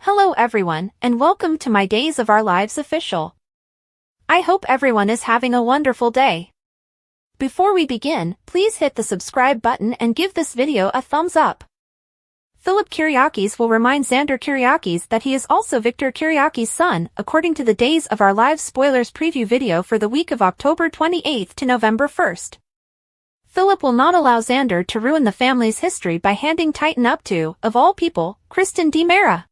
Hello everyone, and welcome to my Days of Our Lives official. I hope everyone is having a wonderful day. Before we begin, please hit the subscribe button and give this video a thumbs up. Philip Kyriakis will remind Xander Kyriakis that he is also Victor Kyriakis' son, according to the Days of Our Lives spoilers preview video for the week of October 28th to November 1st. Philip will not allow Xander to ruin the family's history by handing Titan up to, of all people, Kristen DiMera.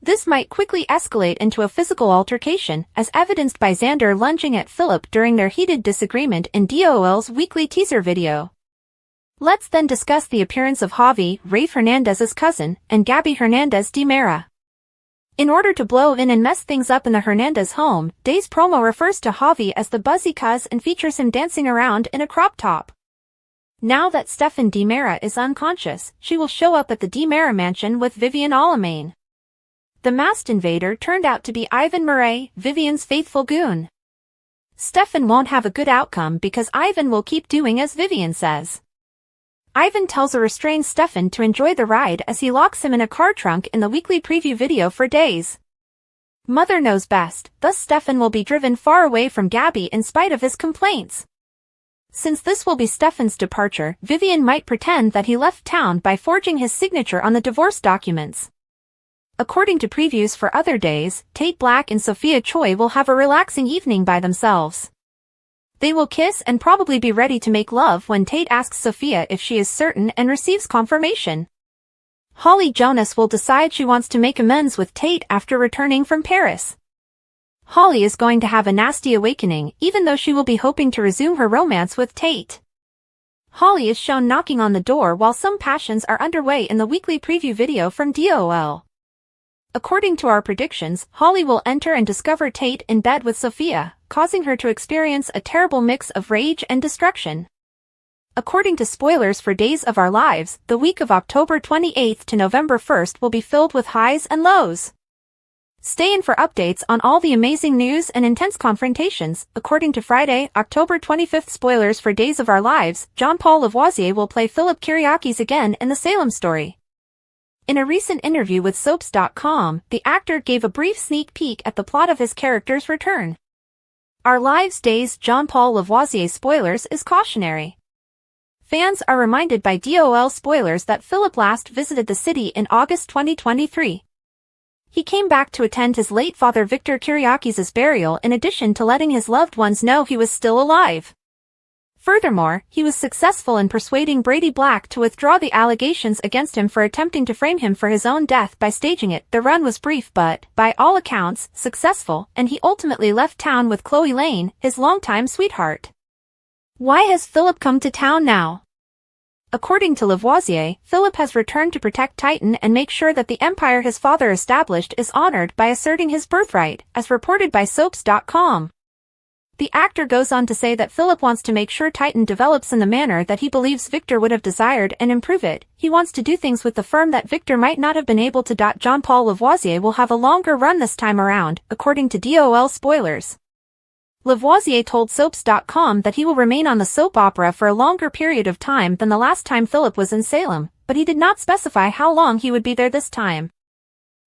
This might quickly escalate into a physical altercation, as evidenced by Xander lunging at Philip during their heated disagreement in DOL's weekly teaser video. Let's then discuss the appearance of Javi, Rafe Hernandez's cousin, and Gabby Hernandez DiMera. In order to blow in and mess things up in the Hernandez home, Day's promo refers to Javi as the buzzy cuz and features him dancing around in a crop top. Now that Stefan DiMera is unconscious, she will show up at the DiMera mansion with Vivian Alamain. The masked invader turned out to be Ivan Murray, Vivian's faithful goon. Stefan won't have a good outcome because Ivan will keep doing as Vivian says. Ivan tells a restrained Stefan to enjoy the ride as he locks him in a car trunk in the weekly preview video for Days. Mother knows best, thus Stefan will be driven far away from Gabby in spite of his complaints. Since this will be Stefan's departure, Vivian might pretend that he left town by forging his signature on the divorce documents. According to previews for other days, Tate Black and Sophia Choi will have a relaxing evening by themselves. They will kiss and probably be ready to make love when Tate asks Sophia if she is certain and receives confirmation. Holly Jonas will decide she wants to make amends with Tate after returning from Paris. Holly is going to have a nasty awakening, even though she will be hoping to resume her romance with Tate. Holly is shown knocking on the door while some passions are underway in the weekly preview video from DOL. According to our predictions, Holly will enter and discover Tate in bed with Sophia, causing her to experience a terrible mix of rage and destruction. According to spoilers for Days of Our Lives, the week of October 28th to November 1st will be filled with highs and lows. Stay in for updates on all the amazing news and intense confrontations. According to Friday, October 25th spoilers for Days of Our Lives, Jean-Paul Lavoisier will play Philip Kyriakis again in the Salem story. In a recent interview with Soaps.com, the actor gave a brief sneak peek at the plot of his character's return. Our Lives Days Jean-Paul Lavoisier spoilers is cautionary. Fans are reminded by DOL spoilers that Philip last visited the city in August 2023. He came back to attend his late father Victor Kyriakis' burial in addition to letting his loved ones know he was still alive. Furthermore, he was successful in persuading Brady Black to withdraw the allegations against him for attempting to frame him for his own death by staging it. The run was brief but, by all accounts, successful, and he ultimately left town with Chloe Lane, his longtime sweetheart. Why has Philip come to town now? According to Lavoisier, Philip has returned to protect Titan and make sure that the empire his father established is honored by asserting his birthright, as reported by Soaps.com. The actor goes on to say that Philip wants to make sure Titan develops in the manner that he believes Victor would have desired and improve it. He wants to do things with the firm that Victor might not have been able to. Jean-Paul Lavoisier will have a longer run this time around, according to DOL spoilers. Lavoisier told Soaps.com that he will remain on the soap opera for a longer period of time than the last time Philip was in Salem, but he did not specify how long he would be there this time.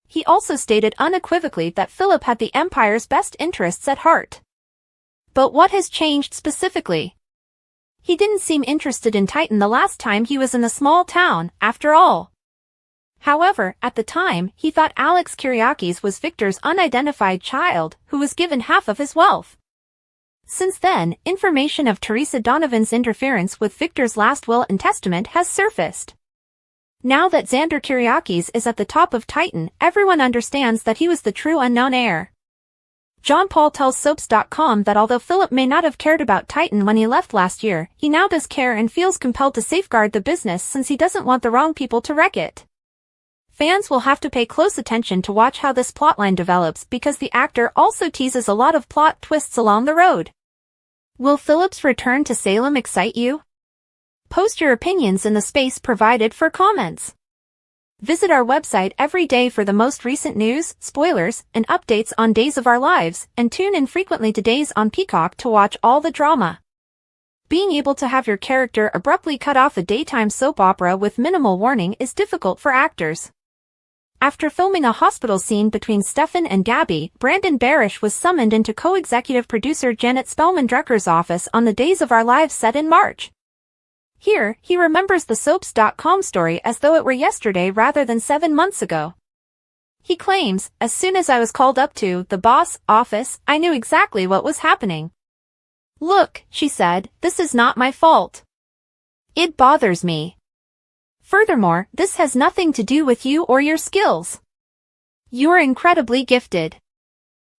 He also stated unequivocally that Philip had the empire's best interests at heart. But what has changed specifically? He didn't seem interested in Titan the last time he was in the small town, after all. However, at the time, he thought Alex Kyriakis was Victor's unidentified child, who was given half of his wealth. Since then, information of Teresa Donovan's interference with Victor's last will and testament has surfaced. Now that Xander Kyriakis is at the top of Titan, everyone understands that he was the true unknown heir. Jean-Paul tells Soaps.com that although Philip may not have cared about Titan when he left last year, he now does care and feels compelled to safeguard the business since he doesn't want the wrong people to wreck it. Fans will have to pay close attention to watch how this plotline develops because the actor also teases a lot of plot twists along the road. Will Philip's return to Salem excite you? Post your opinions in the space provided for comments. Visit our website every day for the most recent news, spoilers, and updates on Days of Our Lives, and tune in frequently to Days on Peacock to watch all the drama. Being able to have your character abruptly cut off a daytime soap opera with minimal warning is difficult for actors. After filming a hospital scene between Stefan and Gabby, Brandon Barish was summoned into co-executive producer Janet Spellman-Drucker's office on the Days of Our Lives set in March. Here, he remembers the Soaps.com story as though it were yesterday rather than 7 months ago. He claims, "As soon as I was called up to the boss office, I knew exactly what was happening. Look," she said, "this is not my fault. It bothers me. Furthermore, this has nothing to do with you or your skills. You're incredibly gifted.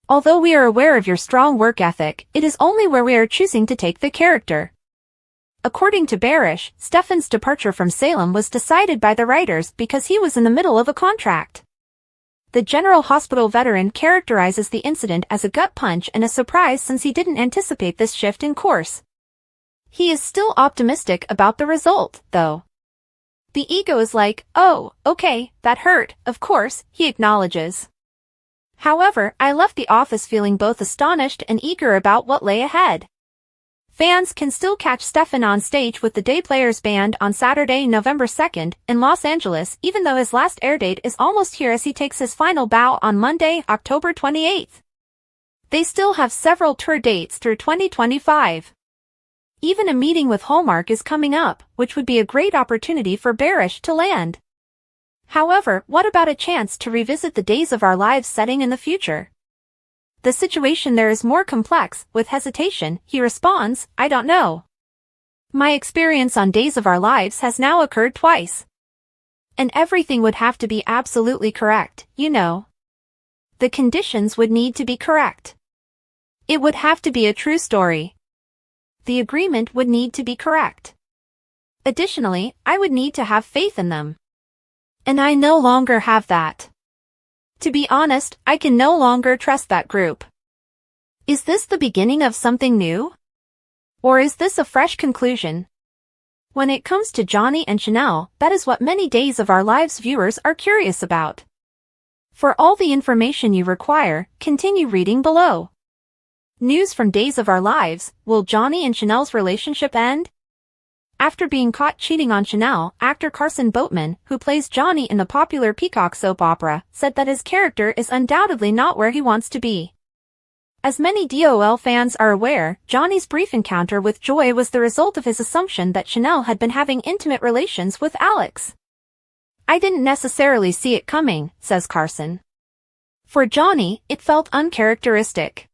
Although we are aware of your strong work ethic, it is only where we are choosing to take the character." According to Barish, Stefan's departure from Salem was decided by the writers because he was in the middle of a contract. The General Hospital veteran characterizes the incident as a gut punch and a surprise since he didn't anticipate this shift in course. He is still optimistic about the result, though. The ego is like, "Oh, okay, that hurt, of course," he acknowledges. "However, I left the office feeling both astonished and eager about what lay ahead." Fans can still catch Stefan on stage with the Day Players Band on Saturday, November 2nd, in Los Angeles, even though his last airdate is almost here as he takes his final bow on Monday, October 28th. They still have several tour dates through 2025. Even a meeting with Hallmark is coming up, which would be a great opportunity for Barish to land. However, what about a chance to revisit the Days of Our Lives setting in the future? The situation there is more complex. With hesitation, he responds, "I don't know. My experience on Days of Our Lives has now occurred twice. And everything would have to be absolutely correct, you know. The conditions would need to be correct. It would have to be a true story. The agreement would need to be correct. Additionally, I would need to have faith in them. And I no longer have that. To be honest, I can no longer trust that group. Is this the beginning of something new? Or is this a fresh conclusion?" When it comes to Johnny and Chanel, that is what many Days of Our Lives viewers are curious about. For all the information you require, continue reading below. News from Days of Our Lives: will Johnny and Chanel's relationship end? After being caught cheating on Chanel, actor Carson Boatman, who plays Johnny in the popular Peacock soap opera, said that his character is undoubtedly not where he wants to be. As many DOL fans are aware, Johnny's brief encounter with Joy was the result of his assumption that Chanel had been having intimate relations with Alex. "I didn't necessarily see it coming," says Carson. "For Johnny, it felt uncharacteristic.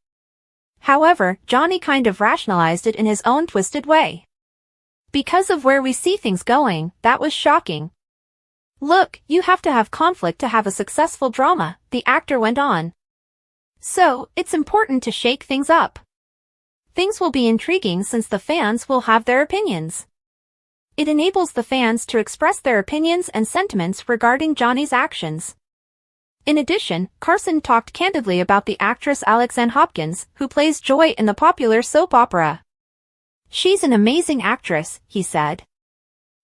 However, Johnny kind of rationalized it in his own twisted way. Because of where we see things going, that was shocking. Look, you have to have conflict to have a successful drama," the actor went on. "So, it's important to shake things up. Things will be intriguing since the fans will have their opinions. It enables the fans to express their opinions and sentiments regarding Johnny's actions." In addition, Carson talked candidly about the actress Alexanne Hopkins, who plays Joy in the popular soap opera. "She's an amazing actress," he said.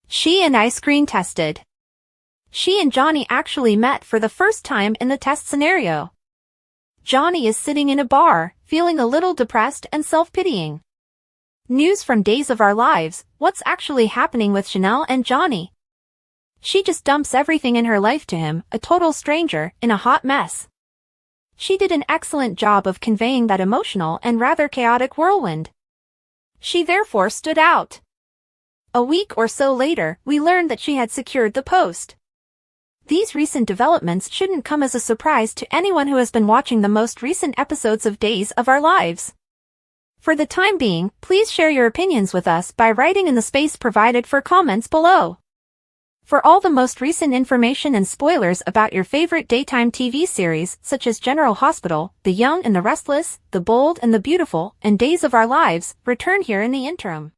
"She and I screen tested. She and Johnny actually met for the first time in the test scenario. Johnny is sitting in a bar, feeling a little depressed and self-pitying." News from Days of Our Lives: what's actually happening with Chanel and Johnny? She just dumps everything in her life to him, a total stranger, in a hot mess. She did an excellent job of conveying that emotional and rather chaotic whirlwind. She therefore stood out. A week or so later, we learned that she had secured the post. These recent developments shouldn't come as a surprise to anyone who has been watching the most recent episodes of Days of Our Lives. For the time being, please share your opinions with us by writing in the space provided for comments below. For all the most recent information and spoilers about your favorite daytime TV series, such as General Hospital, The Young and the Restless, The Bold and the Beautiful, and Days of Our Lives, return here in the interim.